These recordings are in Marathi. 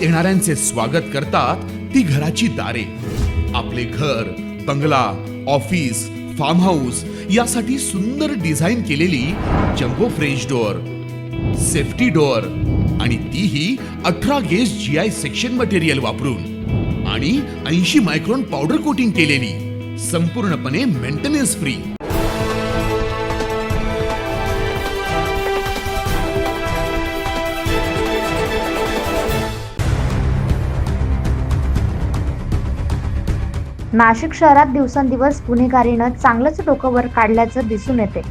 येणाऱ्यांचे स्वागत करतात ती घराची दारे. आपले घर, बंगला, ऑफिस, फार्म हाऊस यासाठी सुंदर डिझाईन केलेली jumbo French door, safety door आणि तीही 18 गेज GI सेक्शन मटेरियल वापरून आणि 80 मायक्रॉन पावडर कोटिंग केलेली, संपूर्णपणे मेंटेनन्स फ्री. नाशिक शहरात दिवसेंदिवस गुन्हेगारीनं चांगलंच डोकं वर काढल्याचं दिसून येते.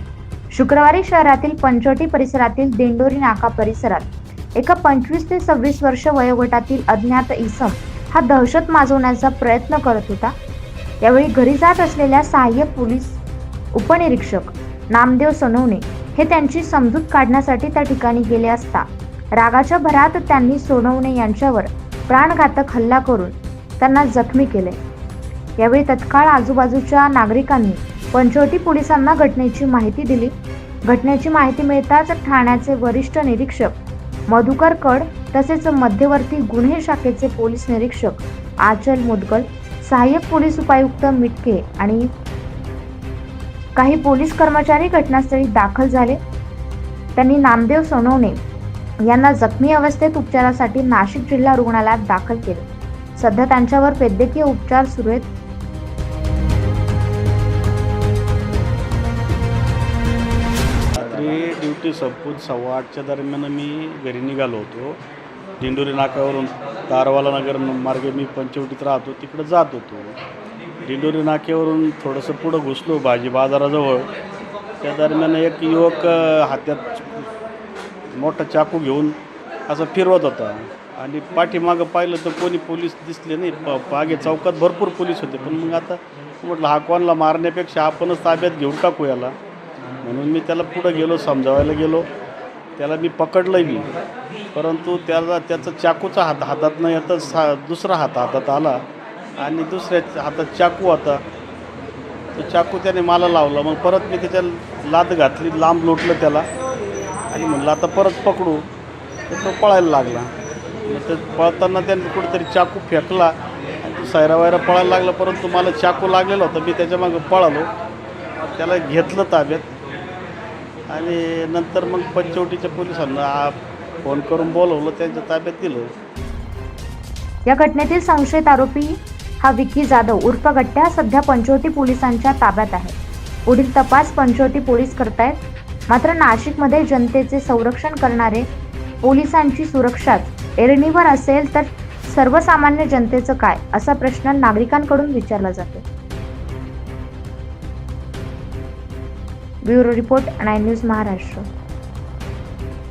शुक्रवारी शहरातील पंचवटी परिसरातील दिंडोरी नाका परिसरात एका 25 ते 26 वर्ष वयोगटातील अज्ञात इसम हा दहशत माजवण्याचा प्रयत्न करत होता. यावेळी घरी जात असलेल्या सहाय्यक पोलीस उपनिरीक्षक नामदेव सोनवणे हे त्यांची समजूत काढण्यासाठी त्या ठिकाणी गेले असता रागाच्या भरात त्यांनी सोनवणे यांच्यावर प्राणघातक हल्ला करून त्यांना जखमी केले. यावेळी तत्काळ आजूबाजूच्या नागरिकांनी पंचवटी पोलिसांना घटनेची माहिती दिली. घटनेची माहिती मिळताच ठाण्याचे वरिष्ठ निरीक्षक मधुकर कड तसेच मध्यवर्ती गुन्हे शाखेचे पोलीस निरीक्षक आचल मुदगल, सहाय्यक पोलीस उपायुक्त मिटके आणि काही पोलीस कर्मचारी घटनास्थळी दाखल झाले. त्यांनी नामदेव सोनवणे यांना जखमी अवस्थेत उपचारासाठी नाशिक जिल्हा रुग्णालयात दाखल केले. सध्या त्यांच्यावर वैद्यकीय उपचार सुरू आहेत. रात्री ड्युटी संपून 8:15 दरम्यान मी घरी निघालो होतो. दिंडोरी नाक्यावरून दारवाला नगर मार्गे मी पंचवटीत राहतो, तिकडे जात होतो. दिंडोरी नाक्यावरून थोडंसं पुढं घुसलो भाजी बाजाराजवळ. त्या दरम्यान एक युवक हातात मोठा चाकू घेऊन असं फिरवत होता आणि पाठीमागं पाहिलं तर कोणी पोलीस दिसले नाही. मागे चौकात भरपूर पोलीस होते, पण मग आता म्हटलं हा कोणाला मारण्यापेक्षा आपणच ताब्यात घेऊन टाकू याला, म्हणून मी त्याला पुढं गेलो, समजावायला गेलो. त्याला मी पकडलं मी, परंतु त्याचा चाकूचा हातात न येता दुसरा हातात आला आणि दुसऱ्या हातात चाकू होता. तो चाकू त्याने मला लावला. मग परत मी त्याच्या लात घातली, लांब लोटलं त्याला आणि म्हणलं आता परत पकडू, तर तो पळायला लागला. तर पळताना त्याने कुठेतरी चाकू फेकला आणि तो सैरावायरा पळायला लागला, परंतु मला चाकू लागलेला होता. मी त्याच्यामागं पळालो, त्याला घेतलं ताब्यात आणि नंतर मग पंचवटीच्या पोलिसांना फोन करून बोलवलं, त्यांच्या ताब्यात दिलं. या घटनेतील संशयित आरोपी हा विकी जाधव उर्फ गट्ट्या सध्या पंचवटी पोलिसांच्या ताब्यात आहे. पुढील तपास पंचवटी पोलीस करतायत. मात्र नाशिकमध्ये जनतेचे संरक्षण करणारे पोलिसांची सुरक्षाच ऐरणीवर असेल तर सर्वसामान्य जनतेचं काय, असा प्रश्न नागरिकांकडून विचारला जातो. Bureau report 9 news Maharashtra.